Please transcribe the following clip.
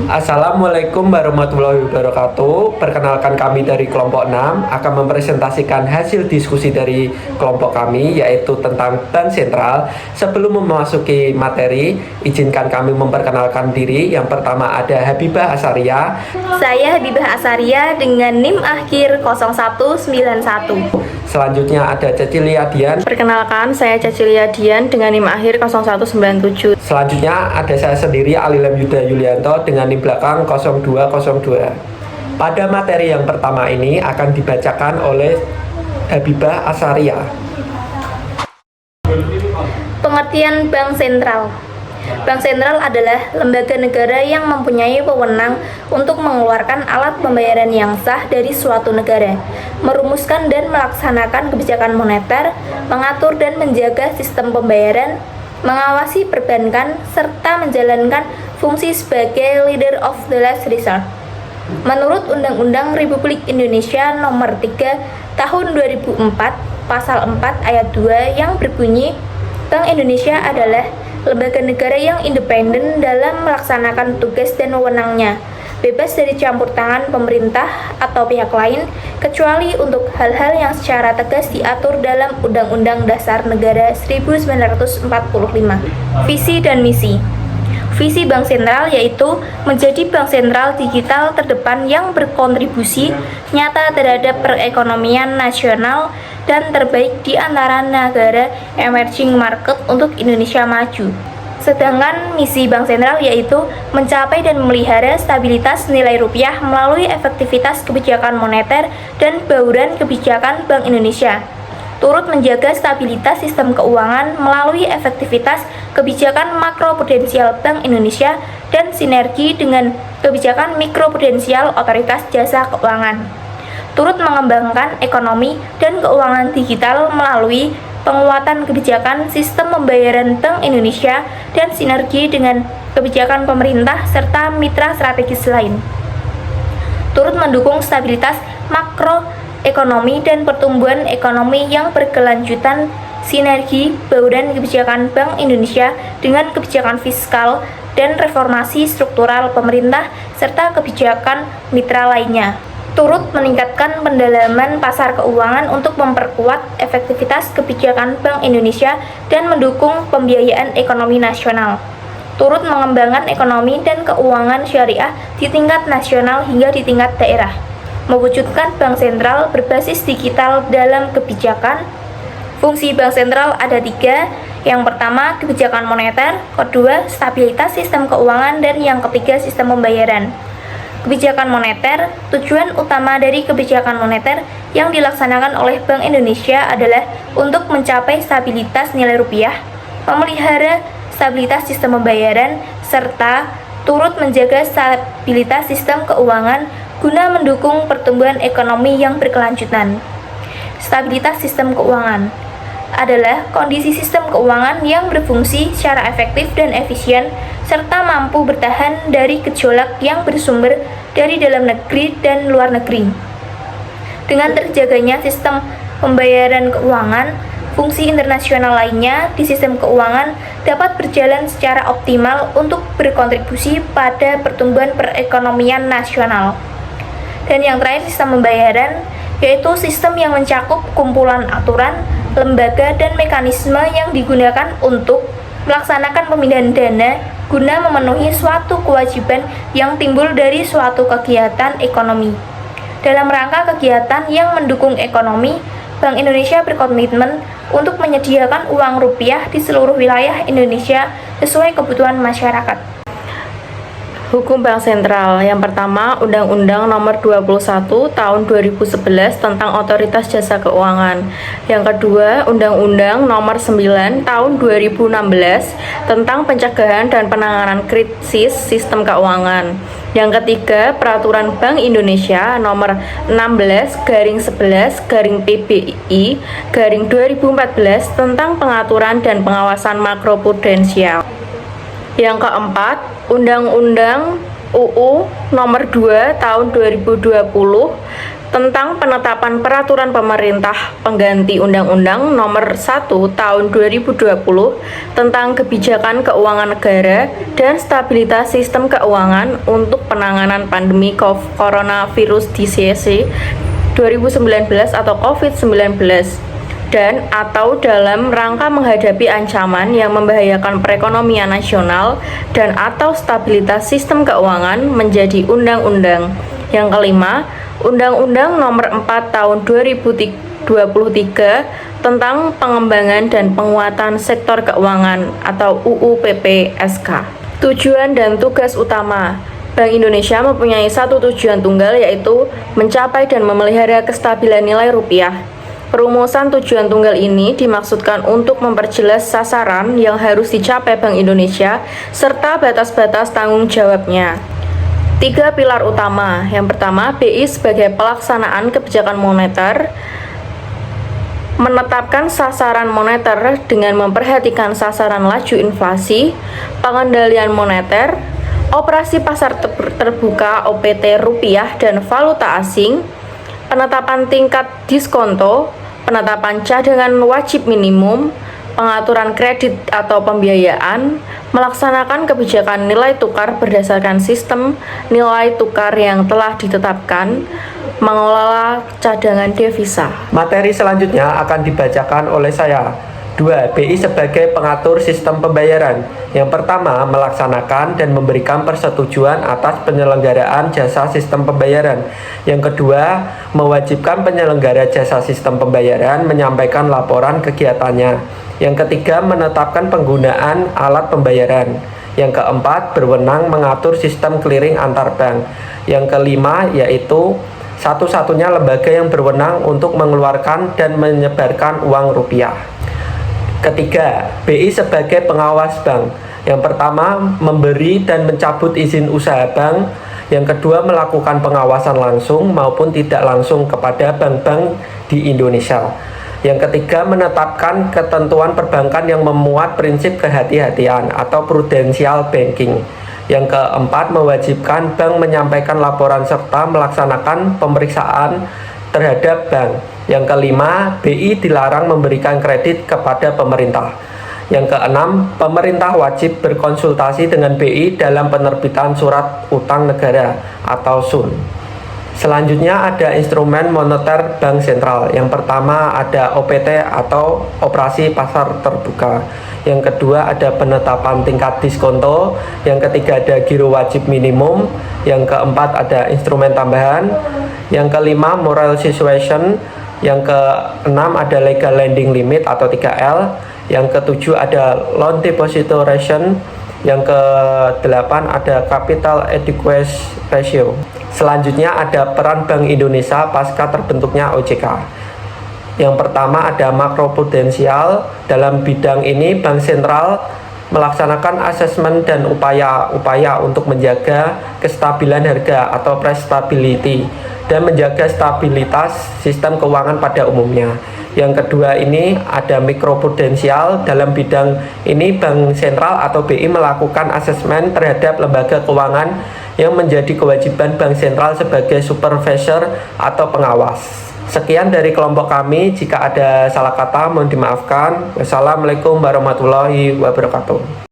Assalamualaikum warahmatullahi wabarakatuh. Perkenalkan, kami dari kelompok 6 akan mempresentasikan hasil diskusi dari kelompok kami, yaitu tentang bank sentral. Sebelum memasuki materi, izinkan kami memperkenalkan diri. Yang pertama ada Habibah Asaria. Saya Habibah Asaria dengan NIM akhir 0191. Selanjutnya ada Cecilia Dian. Perkenalkan, saya Cecilia Dian dengan NIM akhir 0197. Selanjutnya ada saya sendiri, Alilem Yuda Yulianto dengan NIM belakang 0202. Pada materi yang pertama ini akan dibacakan oleh Habibah Asaria. Pengertian Bank Sentral. Bank sentral adalah lembaga negara yang mempunyai wewenang untuk mengeluarkan alat pembayaran yang sah dari suatu negara, merumuskan dan melaksanakan kebijakan moneter, mengatur dan menjaga sistem pembayaran, mengawasi perbankan, serta menjalankan fungsi sebagai leader of the last resort. Menurut Undang-Undang Republik Indonesia Nomor 3 Tahun 2004, Pasal 4 Ayat 2 yang berbunyi, Bank Indonesia adalah lembaga negara yang independen dalam melaksanakan tugas dan wewenangnya, bebas dari campur tangan pemerintah atau pihak lain, kecuali untuk hal-hal yang secara tegas diatur dalam Undang-Undang Dasar Negara 1945. Visi dan misi. Visi Bank Sentral yaitu menjadi bank sentral digital terdepan yang berkontribusi nyata terhadap perekonomian nasional dan terbaik di antara negara emerging market untuk Indonesia maju. Sedangkan misi Bank Sentral yaitu mencapai dan memelihara stabilitas nilai rupiah melalui efektivitas kebijakan moneter dan bauran kebijakan Bank Indonesia. Turut menjaga stabilitas sistem keuangan melalui efektivitas kebijakan makroprudensial Bank Indonesia dan sinergi dengan kebijakan mikroprudensial Otoritas Jasa Keuangan. Turut mengembangkan ekonomi dan keuangan digital melalui penguatan kebijakan sistem pembayaran Bank Indonesia dan sinergi dengan kebijakan pemerintah serta mitra strategis lain. Turut mendukung stabilitas makroekonomi dan pertumbuhan ekonomi yang berkelanjutan, sinergi bauran kebijakan Bank Indonesia dengan kebijakan fiskal dan reformasi struktural pemerintah serta kebijakan mitra lainnya. Turut meningkatkan pendalaman pasar keuangan untuk memperkuat efektivitas kebijakan Bank Indonesia dan mendukung pembiayaan ekonomi nasional. Turut mengembangkan ekonomi dan keuangan syariah di tingkat nasional hingga di tingkat daerah. Mewujudkan bank sentral berbasis digital dalam kebijakan. Fungsi bank sentral ada 3. Yang pertama, kebijakan moneter. Kedua, stabilitas sistem keuangan. Dan yang ketiga, sistem pembayaran. Kebijakan moneter. Tujuan utama dari kebijakan moneter yang dilaksanakan oleh Bank Indonesia adalah untuk mencapai stabilitas nilai rupiah, memelihara stabilitas sistem pembayaran, serta turut menjaga stabilitas sistem keuangan guna mendukung pertumbuhan ekonomi yang berkelanjutan. Stabilitas sistem keuangan adalah kondisi sistem keuangan yang berfungsi secara efektif dan efisien serta mampu bertahan dari gejolak yang bersumber dari dalam negeri dan luar negeri. Dengan terjaganya sistem pembayaran keuangan, fungsi internasional lainnya di sistem keuangan dapat berjalan secara optimal untuk berkontribusi pada pertumbuhan perekonomian nasional. Dan yang terakhir, sistem pembayaran, yaitu sistem yang mencakup kumpulan aturan, lembaga, dan mekanisme yang digunakan untuk melaksanakan pemindahan dana guna memenuhi suatu kewajiban yang timbul dari suatu kegiatan ekonomi. Dalam rangka kegiatan yang mendukung ekonomi, Bank Indonesia berkomitmen untuk menyediakan uang rupiah di seluruh wilayah Indonesia sesuai kebutuhan masyarakat. Hukum Bank Sentral. Yang pertama, Undang-Undang Nomor 21 Tahun 2011 tentang Otoritas Jasa Keuangan. Yang kedua, Undang-Undang Nomor 9 Tahun 2016 tentang Pencegahan dan Penanganan Krisis Sistem Keuangan. Yang ketiga, Peraturan Bank Indonesia Nomor 16/11/PBI/2014 tentang Pengaturan dan Pengawasan Makroprudensial. Yang keempat, Undang-Undang UU Nomor 2 Tahun 2020 tentang penetapan peraturan pemerintah pengganti Undang-Undang Nomor 1 Tahun 2020 tentang kebijakan keuangan negara dan stabilitas sistem keuangan untuk penanganan pandemi coronavirus disease 2019 atau COVID-19 dan atau dalam rangka menghadapi ancaman yang membahayakan perekonomian nasional dan atau stabilitas sistem keuangan menjadi undang-undang. Yang kelima, Undang-Undang Nomor 4 Tahun 2023 tentang pengembangan dan penguatan sektor keuangan atau UU PPSK. Tujuan dan tugas utama Bank Indonesia mempunyai satu tujuan tunggal, yaitu mencapai dan memelihara kestabilan nilai rupiah. Perumusan tujuan tunggal ini dimaksudkan untuk memperjelas sasaran yang harus dicapai Bank Indonesia serta batas-batas tanggung jawabnya. 3 pilar utama. Yang pertama, BI sebagai pelaksanaan kebijakan moneter, menetapkan sasaran moneter dengan memperhatikan sasaran laju inflasi, pengendalian moneter, operasi pasar terbuka OPT rupiah dan valuta asing, penetapan tingkat diskonto, penetapan cadangan wajib minimum, pengaturan kredit atau pembiayaan, melaksanakan kebijakan nilai tukar berdasarkan sistem nilai tukar yang telah ditetapkan, mengelola cadangan devisa. Materi selanjutnya akan dibacakan oleh saya. 2. BI sebagai pengatur sistem pembayaran. Yang pertama, melaksanakan dan memberikan persetujuan atas penyelenggaraan jasa sistem pembayaran. Yang kedua, mewajibkan penyelenggara jasa sistem pembayaran menyampaikan laporan kegiatannya. Yang ketiga, menetapkan penggunaan alat pembayaran. Yang keempat, berwenang mengatur sistem clearing antar bank. Yang kelima, yaitu satu-satunya lembaga yang berwenang untuk mengeluarkan dan menyebarkan uang rupiah. Ketiga, BI sebagai pengawas bank. Yang pertama, memberi dan mencabut izin usaha bank. Yang kedua, melakukan pengawasan langsung maupun tidak langsung kepada bank-bank di Indonesia. Yang ketiga, menetapkan ketentuan perbankan yang memuat prinsip kehati-hatian atau prudential banking. Yang keempat, mewajibkan bank menyampaikan laporan serta melaksanakan pemeriksaan terhadap bank. Yang kelima, BI dilarang memberikan kredit kepada pemerintah. Yang keenam, pemerintah wajib berkonsultasi dengan BI dalam penerbitan surat utang negara atau SUN. Selanjutnya ada instrumen moneter bank sentral. Yang pertama ada OPT atau operasi pasar terbuka. Yang kedua ada penetapan tingkat diskonto. Yang ketiga ada giro wajib minimum. Yang keempat ada instrumen tambahan. Yang kelima moral situation. Yang keenam ada legal lending limit atau 3L. Yang ketujuh ada loan deposito ratio. Yang ke-8 ada capital adequacy ratio. Selanjutnya ada peran Bank Indonesia pasca terbentuknya OJK. Yang pertama ada makroprudensial. Dalam bidang ini Bank Sentral melaksanakan asesmen dan upaya-upaya untuk menjaga kestabilan harga atau price stability dan menjaga stabilitas sistem keuangan pada umumnya. Yang kedua ini ada mikroprudensial. Dalam bidang ini Bank Sentral atau BI melakukan asesmen terhadap lembaga keuangan yang menjadi kewajiban Bank Sentral sebagai supervisor atau pengawas. Sekian dari kelompok kami. Jika ada salah kata mohon dimaafkan. Wassalamualaikum warahmatullahi wabarakatuh.